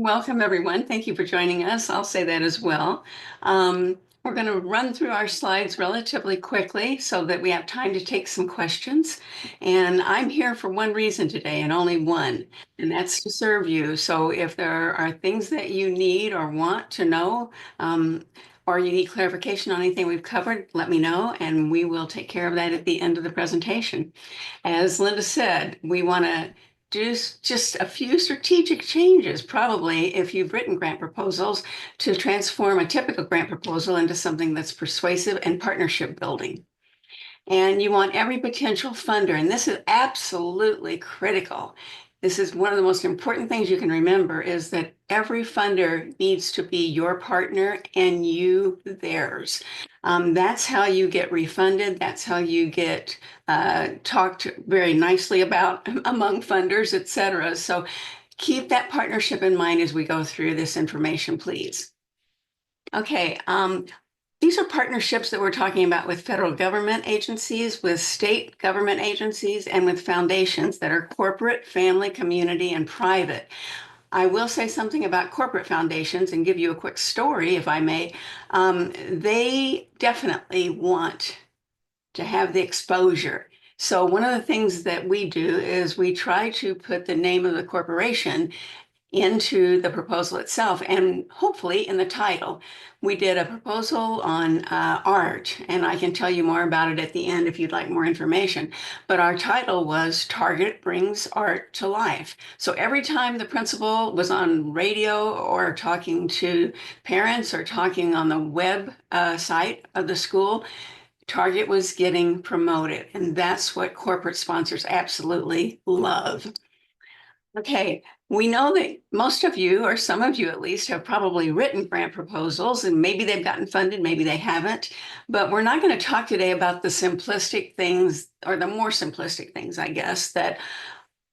Welcome, everyone. Thank you for joining us. I'll say that as well. We're going to run through our slides relatively quickly so that we have time to take some questions. And I'm here for one reason today and only one, and that's to serve you. So if there are things that you need or want to know, or you need clarification on anything we've covered, let me know, and we will take care of that at the end of the presentation. As Linda said, we want to do just a few strategic changes, probably if you've written grant proposals, to transform a typical grant proposal into something that's persuasive and partnership building. And you want every potential funder, and this is absolutely critical. This is one of the most important things you can remember is that every funder needs to be your partner and you theirs. That's how you get refunded. That's how you get talked very nicely about among funders, et cetera. So keep that partnership in mind as we go through this information, please. Okay, these are partnerships that we're talking about with federal government agencies, with state government agencies, and with foundations that are corporate, family, community, and private. I will say something about corporate foundations and give you a quick story, if I may. They definitely want to have the exposure. So one of the things that we do is we try to put the name of the corporation into the proposal itself and hopefully in the title. We did a proposal on art, and I can tell you more about it at the end if you'd like more information. But our title was Target Brings Art to Life. So every time the principal was on radio or talking to parents or talking on the web site of the school, Target was getting promoted. And that's what corporate sponsors absolutely love. Okay, we know that most of you, or some of you at least, have probably written grant proposals, and maybe they've gotten funded, maybe they haven't. But we're not going to talk today about the simplistic things, or the more simplistic things, I guess, that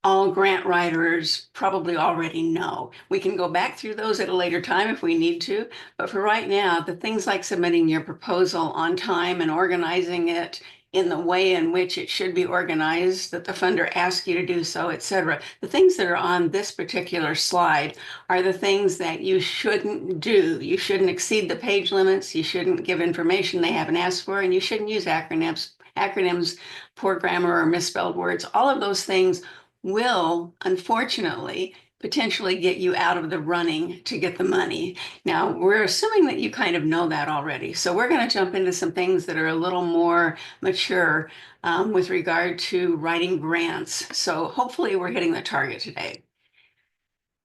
all grant writers probably already know. We can go back through those at a later time if we need to, but for right now, the things like submitting your proposal on time and organizing it in the way in which it should be organized, that the funder asks you to do so, et cetera. The things that are on this particular slide are the things that you shouldn't do. You shouldn't exceed the page limits. You shouldn't give information they haven't asked for, and you shouldn't use acronyms, poor grammar, or misspelled words. All of those things will, unfortunately, potentially get you out of the running to get the money. Now, we're assuming that you kind of know that already. So we're going to jump into some things that are a little more mature with regard to writing grants. So hopefully we're hitting the target today.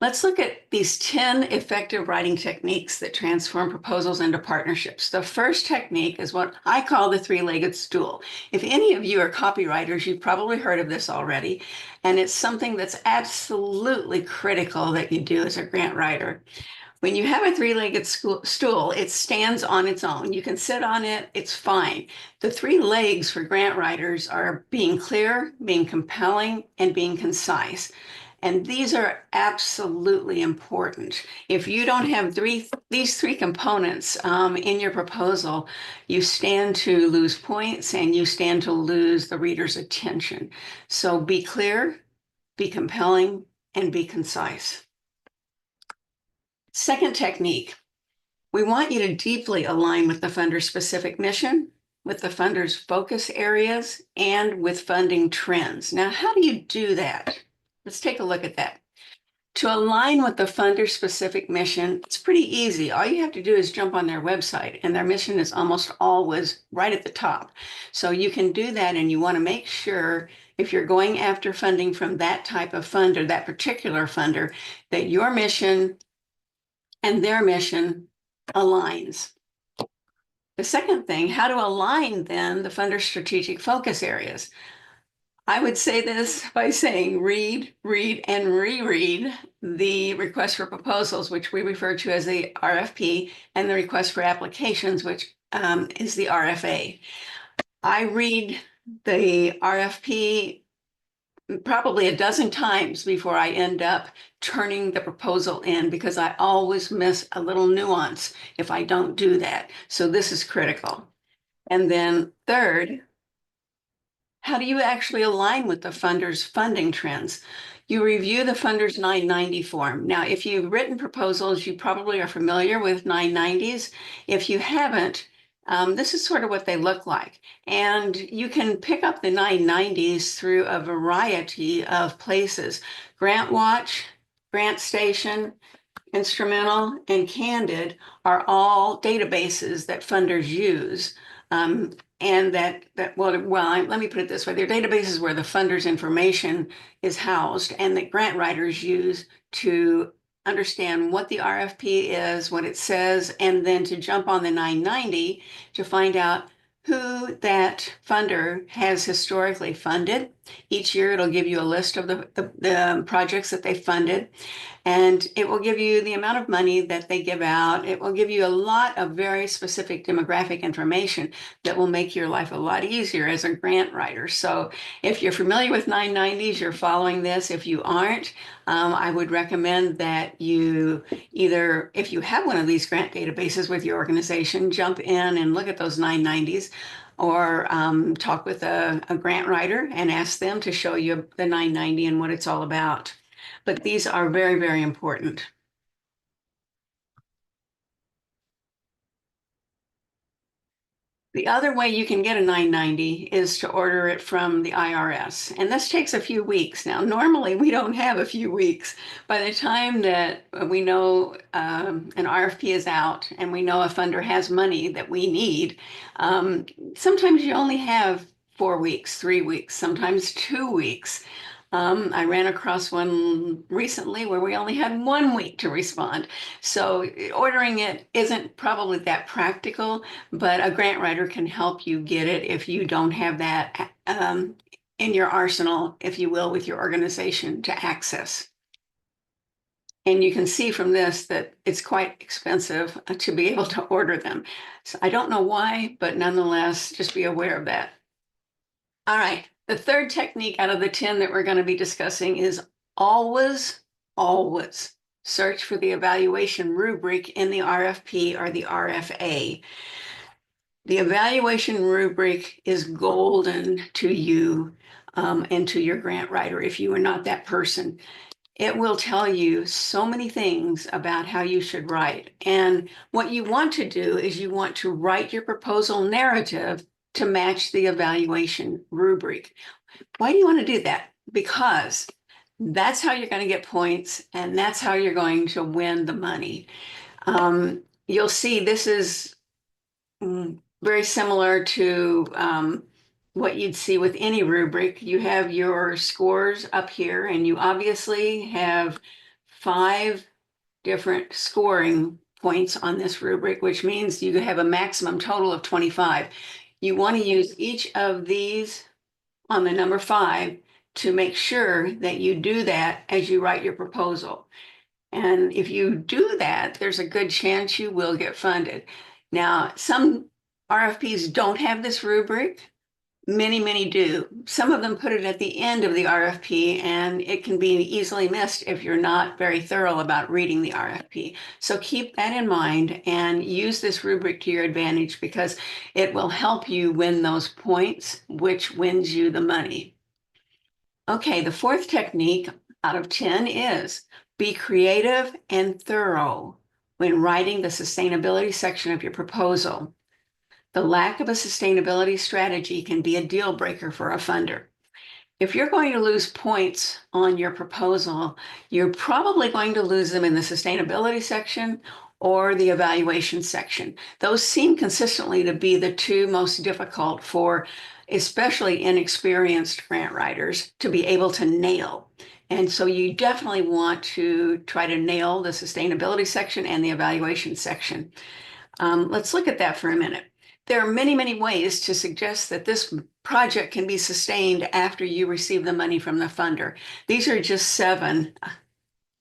Let's look at these 10 effective writing techniques that transform proposals into partnerships. The first technique is what I call the three-legged stool. If any of you are copywriters, you've probably heard of this already, and it's something that's absolutely critical that you do as a grant writer. When you have a three-legged stool, it stands on its own. You can sit on it, it's fine. The three legs for grant writers are being clear, being compelling, and being concise. And these are absolutely important. If you don't have these three components in your proposal, you stand to lose points and you stand to lose the reader's attention. So be clear, be compelling, and be concise. Second technique, we want you to deeply align with the funder's specific mission, with the funder's focus areas, and with funding trends. Now, how do you do that? Let's take a look at that. To align with the funder's specific mission, it's pretty easy. All you have to do is jump on their website, and their mission is almost always right at the top. So you can do that, and you want to make sure if you're going after funding from that type of funder, that particular funder, that your mission and their mission aligns. The second thing, how to align then the funder's strategic focus areas. I would say this by saying read, and reread the request for proposals, which we refer to as the RFP, and the request for applications, which is the RFA. I read the RFP probably a dozen times before I end up turning the proposal in, because I always miss a little nuance if I don't do that. So this is critical. And then third, how do you actually align with the funder's funding trends? You review the funder's 990 form. Now, if you've written proposals, you probably are familiar with 990s. If you haven't, this is sort of what they look like. And you can pick up the 990s through a variety of places. GrantWatch, GrantStation, Instrumental, and Candid are all databases that funders use. And let me put it this way, they're databases where the funder's information is housed and that grant writers use to understand what the RFP is, what it says, and then to jump on the 990 to find out who that funder has historically funded. Each year, it'll give you a list of the projects that they funded, and it will give you the amount of money that they give out. It will give you a lot of very specific demographic information that will make your life a lot easier as a grant writer. So if you're familiar with 990s, you're following this. If you aren't, I would recommend that you either, if you have one of these grant databases with your organization, jump in and look at those 990s, or talk with a grant writer and ask them to show you the 990 and what it's all about. But these are very, very important. The other way you can get a 990 is to order it from the IRS. And this takes a few weeks. Now, normally we don't have a few weeks. By the time that we know an RFP is out and we know a funder has money that we need, sometimes you only have 4 weeks, 3 weeks, sometimes 2 weeks. I ran across one recently where we only had 1 week to respond. So ordering it isn't probably that practical, but a grant writer can help you get it if you don't have that in your arsenal, if you will, with your organization to access. And you can see from this that it's quite expensive to be able to order them. So I don't know why, but nonetheless, just be aware of that. All right. The third technique out of the 10 that we're going to be discussing is always, always search for the evaluation rubric in the RFP or the RFA. The evaluation rubric is golden to you and to your grant writer if you are not that person. It will tell you so many things about how you should write. And what you want to do is you want to write your proposal narrative to match the evaluation rubric. Why do you want to do that? Because that's how you're going to get points, and that's how you're going to win the money. You'll see this is very similar to what you'd see with any rubric. You have your scores up here, and you obviously have 5 different scoring points on this rubric, which means you have a maximum total of 25. You want to use each of these on the number 5 to make sure that you do that as you write your proposal. And if you do that, there's a good chance you will get funded. Now, some RFPs don't have this rubric. Many, many do. Some of them put it at the end of the RFP, and it can be easily missed if you're not very thorough about reading the RFP. So keep that in mind and use this rubric to your advantage, because it will help you win those points, which wins you the money. Okay, the 4th technique out of 10 is be creative and thorough when writing the sustainability section of your proposal. The lack of a sustainability strategy can be a deal breaker for a funder. If you're going to lose points on your proposal, you're probably going to lose them in the sustainability section or the evaluation section. Those seem consistently to be the 2 most difficult for especially inexperienced grant writers to be able to nail. And so you definitely want to try to nail the sustainability section and the evaluation section. Let's look at that for a minute. There are many, many ways to suggest that this project can be sustained after you receive the money from the funder. These are just 7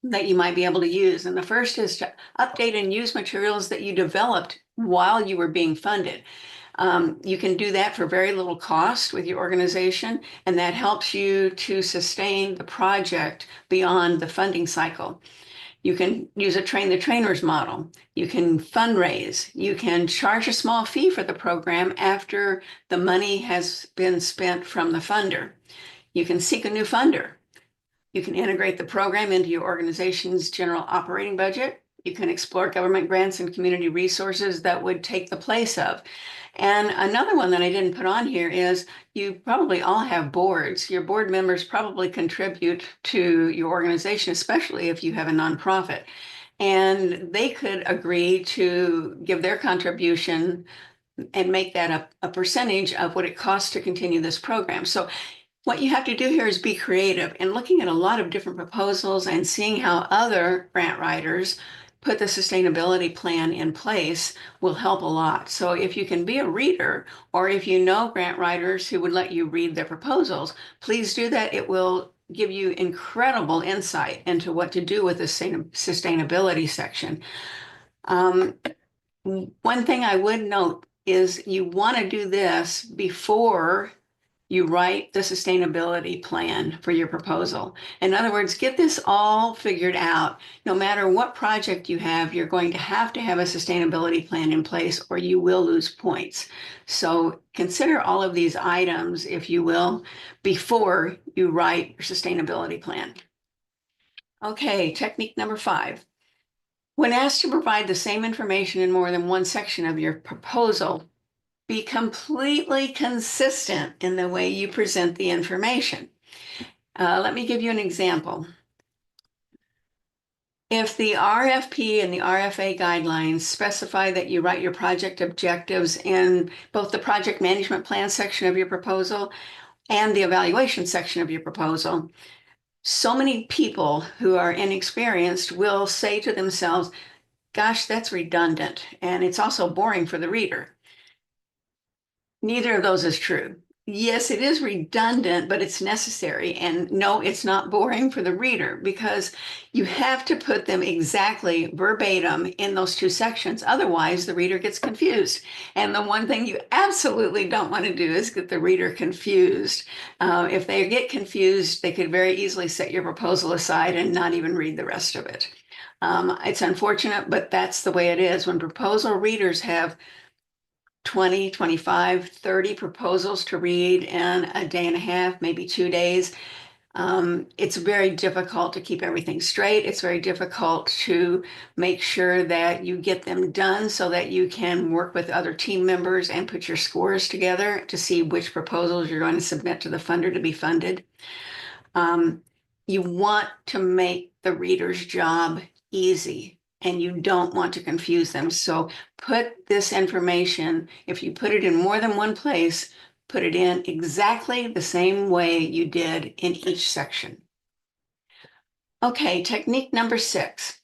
that you might be able to use. And the first is to update and use materials that you developed while you were being funded. You can do that for very little cost with your organization, and that helps you to sustain the project beyond the funding cycle. You can use a train the trainers model. You can fundraise. You can charge a small fee for the program after the money has been spent from the funder. You can seek a new funder. You can integrate the program into your organization's general operating budget. You can explore government grants and community resources that would take the place of. And another one that I didn't put on here is you probably all have boards. Your board members probably contribute to your organization, especially if you have a nonprofit. And they could agree to give their contribution and make that a percentage of what it costs to continue this program. So what you have to do here is be creative and looking at a lot of different proposals and seeing how other grant writers put the sustainability plan in place will help a lot. So if you can be a reader, or if you know grant writers who would let you read their proposals, please do that. It will give you incredible insight into what to do with the sustainability section. One thing I would note is you want to do this before you write the sustainability plan for your proposal. In other words, get this all figured out. No matter what project you have, you're going to have a sustainability plan in place or you will lose points. So consider all of these items, if you will, before you write your sustainability plan. Okay, technique number 5. When asked to provide the same information in more than one section of your proposal, be completely consistent in the way you present the information. Let me give you an example. If the RFP and the RFA guidelines specify that you write your project objectives in both the project management plan section of your proposal and the evaluation section of your proposal, so many people who are inexperienced will say to themselves, gosh, that's redundant, and it's also boring for the reader. Neither of those is true. Yes, it is redundant, but it's necessary. And no, it's not boring for the reader because you have to put them exactly verbatim in those two sections. Otherwise, the reader gets confused. And the one thing you absolutely don't want to do is get the reader confused. If they get confused, they could very easily set your proposal aside and not even read the rest of it. It's unfortunate, but that's the way it is. When proposal readers have 20, 25, 30 proposals to read in a day and a half, maybe 2 days. It's very difficult to keep everything straight. It's very difficult to make sure that you get them done so that you can work with other team members and put your scores together to see which proposals you're going to submit to the funder to be funded. You want to make the reader's job easy, and you don't want to confuse them. So put this information, if you put it in more than one place, put it in exactly the same way you did in each section. Okay, technique number 6.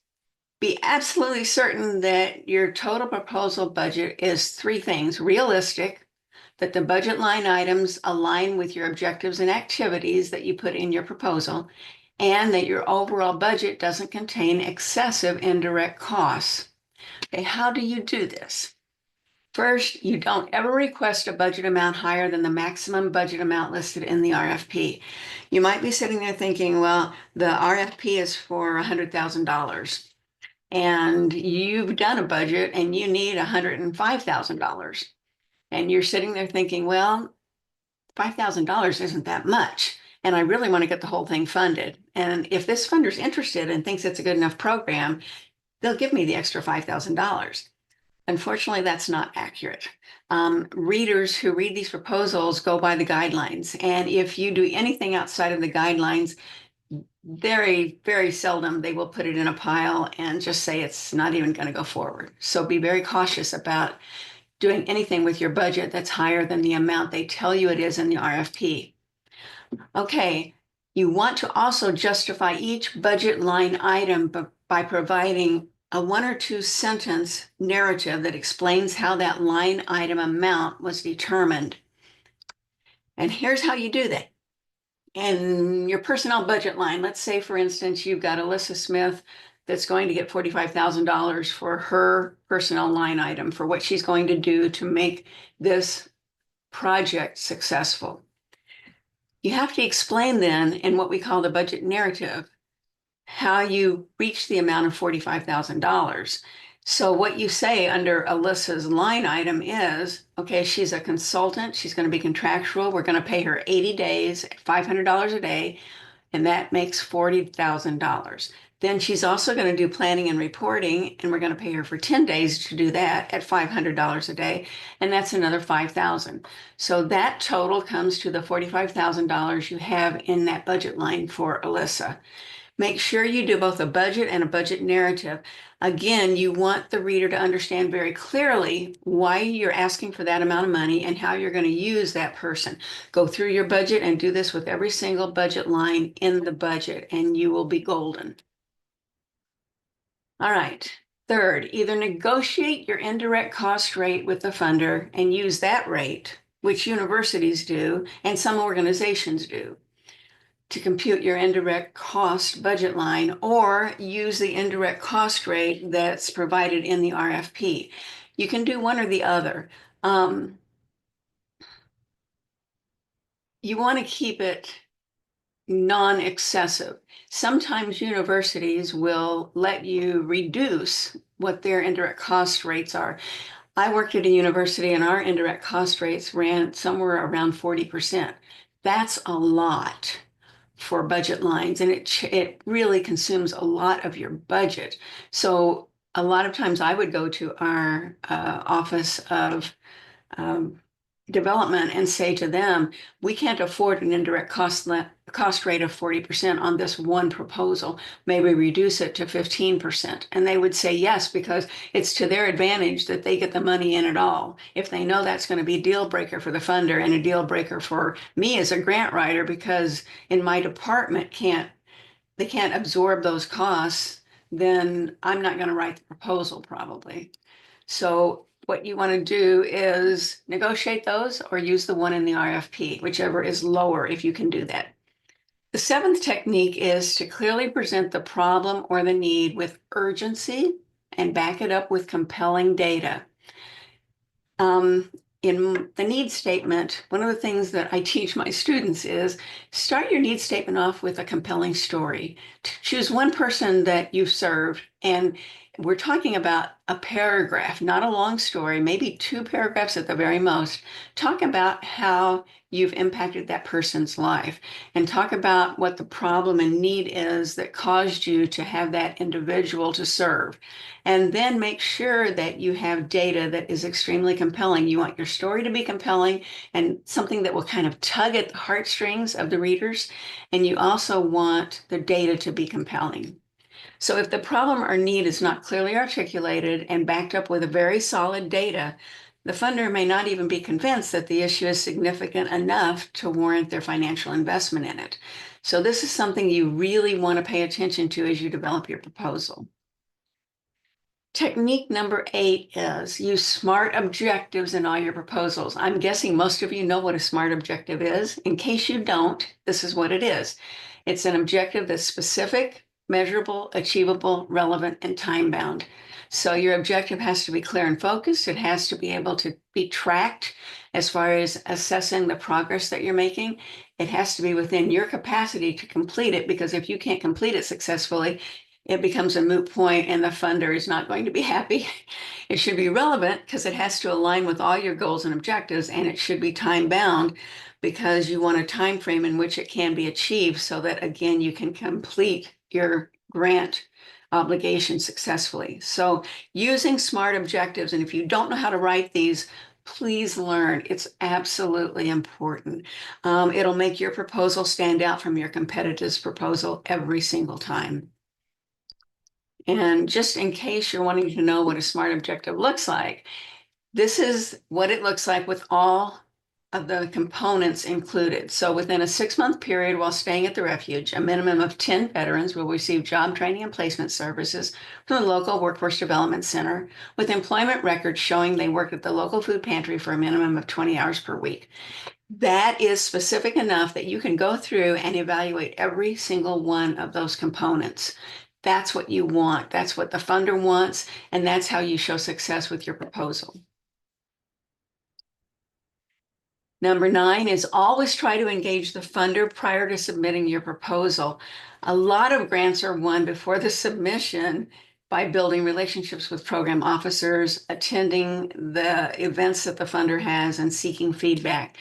Be absolutely certain that your total proposal budget is 3 things: realistic, that the budget line items align with your objectives and activities that you put in your proposal, and that your overall budget doesn't contain excessive indirect costs. Okay, how do you do this? First, you don't ever request a budget amount higher than the maximum budget amount listed in the RFP. You might be sitting there thinking, well, the RFP is for $100,000 and you've done a budget and you need $105,000. And you're sitting there thinking, well, $5,000 isn't that much. And I really want to get the whole thing funded. And if this funder's interested and thinks it's a good enough program, they'll give me the extra $5,000. Unfortunately, that's not accurate. Readers who read these proposals go by the guidelines. And if you do anything outside of the guidelines, very, very seldom they will put it in a pile and just say it's not even going to go forward. So be very cautious about doing anything with your budget that's higher than the amount they tell you it is in the RFP. Okay, you want to also justify each budget line item by providing a 1 or 2 sentence narrative that explains how that line item amount was determined. And here's how you do that. In your personnel budget line, let's say, for instance, you've got Alyssa Smith that's going to get $45,000 for her personnel line item for what she's going to do to make this project successful. You have to explain then in what we call the budget narrative how you reach the amount of $45,000. So what you say under Alyssa's line item is, okay, she's a consultant, she's going to be contractual, we're going to pay her 80 days at $500 a day. and that makes $40,000. Then she's also going to do planning and reporting, and we're going to pay her for 10 days to do that at $500 a day, and that's another $5,000. So that total comes to the $45,000 you have in that budget line for Alyssa. Make sure you do both a budget and a budget narrative. Again, you want the reader to understand very clearly why you're asking for that amount of money and how you're going to use that person. Go through your budget and do this with every single budget line in the budget, and you will be golden. All right. Third, either negotiate your indirect cost rate with the funder and use that rate, which universities do and some organizations do, to compute your indirect cost budget line, or use the indirect cost rate that's provided in the RFP. You can do one or the other. You want to keep it non-excessive. Sometimes universities will let you reduce what their indirect cost rates are. I worked at a university and our indirect cost rates ran somewhere around 40%. That's a lot for budget lines, and it really consumes a lot of your budget. So a lot of times I would go to our office of development and say to them, we can't afford an indirect cost rate of 40% on this one proposal. Maybe reduce it to 15%. And they would say yes, because it's to their advantage that they get the money in at all. If they know that's going to be a deal breaker for the funder and a deal breaker for me as a grant writer, because in my department they can't absorb those costs, then I'm not going to write the proposal probably. So what you want to do is negotiate those or use the one in the RFP, whichever is lower if you can do that. The seventh technique is to clearly present the problem or the need with urgency and back it up with compelling data. In the need statement, one of the things that I teach my students is start your need statement off with a compelling story. Choose one person that you've served, and we're talking about a paragraph, not a long story, maybe 2 paragraphs at the very most. Talk about how you've impacted that person's life and talk about what the problem and need is that caused you to have that individual to serve. And then make sure that you have data that is extremely compelling. You want your story to be compelling and something that will kind of tug at the heartstrings of the readers. And you also want the data to be compelling. So if the problem or need is not clearly articulated and backed up with a very solid data, the funder may not even be convinced that the issue is significant enough to warrant their financial investment in it. So this is something you really want to pay attention to as you develop your proposal. Technique number 8 is use SMART objectives in all your proposals. I'm guessing most of you know what a SMART objective is. In case you don't, this is what it is. It's an objective that's specific, measurable, achievable, relevant, and time-bound. So your objective has to be clear and focused. It has to be able to be tracked as far as assessing the progress that you're making. It has to be within your capacity to complete it, because if you can't complete it successfully, it becomes a moot point and the funder is not going to be happy. It should be relevant because it has to align with all your goals and objectives, and it should be time-bound because you want a time frame in which it can be achieved so that, again, you can complete your grant obligation successfully. So using SMART objectives, and if you don't know how to write these, please learn. It's absolutely important. It'll make your proposal stand out from your competitor's proposal every single time. And just in case you're wanting to know what a SMART objective looks like, this is what it looks like with all of the components included. So within a 6-month period while staying at the refuge, a minimum of 10 veterans will receive job training and placement services from the local workforce development center with employment records showing they worked at the local food pantry for a minimum of 20 hours per week. That is specific enough that you can go through and evaluate every single one of those components. That's what you want. That's what the funder wants, and that's how you show success with your proposal. Number 9 is always try to engage the funder prior to submitting your proposal. A lot of grants are won before the submission by building relationships with program officers, attending the events that the funder has, and seeking feedback.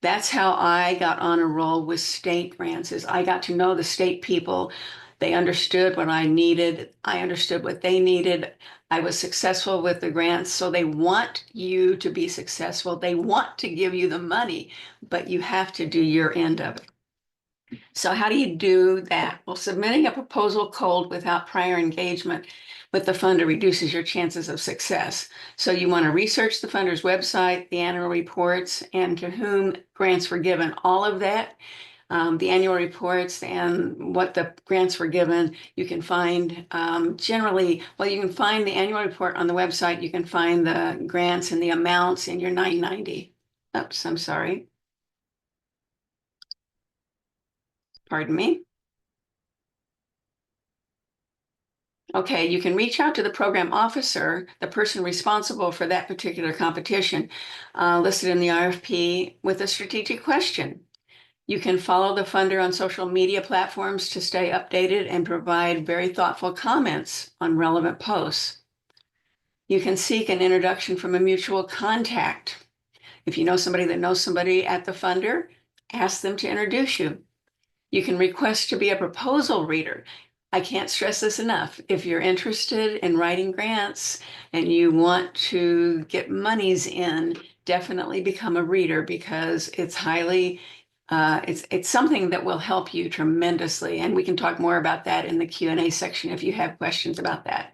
That's how I got on a roll with state grants, is I got to know the state people. They understood what I needed. I understood what they needed. I was successful with the grants. So they want you to be successful. They want to give you the money, but you have to do your end of it. So how do you do that? Well, submitting a proposal cold without prior engagement with the funder reduces your chances of success. So you want to research the funder's website, the annual reports, and to whom grants were given. All of that, the annual reports and what the grants were given, you can find generally, well, you can find the annual report on the website. You can find the grants and the amounts in your 990. Oops, I'm sorry. Pardon me. Okay, you can reach out to the program officer, the person responsible for that particular competition, listed in the RFP with a strategic question. You can follow the funder on social media platforms to stay updated and provide very thoughtful comments on relevant posts. You can seek an introduction from a mutual contact. If you know somebody that knows somebody at the funder, ask them to introduce you. You can request to be a proposal reader. I can't stress this enough. If you're interested in writing grants and you want to get monies in, definitely become a reader, because it's highly, it's something that will help you tremendously. And we can talk more about that in the Q&A section if you have questions about that.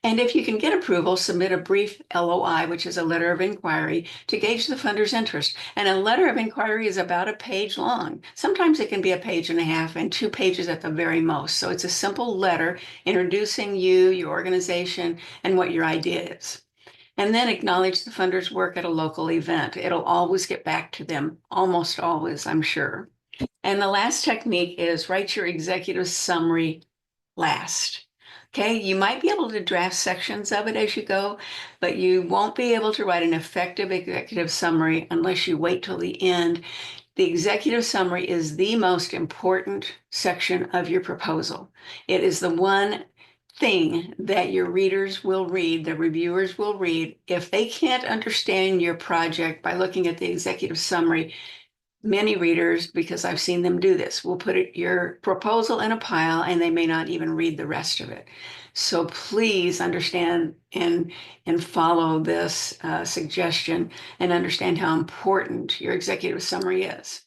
And if you can get approval, submit a brief LOI, which is a letter of inquiry, to gauge the funder's interest. And a letter of inquiry is about a page long. Sometimes it can be a page and a half and 2 pages at the very most. So it's a simple letter introducing you, your organization, and what your idea is. And then acknowledge the funder's work at a local event. It'll always get back to them, almost always, I'm sure. And the last technique is write your executive summary last. Okay, you might be able to draft sections of it as you go, but you won't be able to write an effective executive summary unless you wait till the end. The executive summary is the most important section of your proposal. It is the one thing that your readers will read, the reviewers will read. If they can't understand your project by looking at the executive summary, many readers, because I've seen them do this, will put your proposal in a pile and they may not even read the rest of it. So please understand and follow this suggestion and understand how important your executive summary is.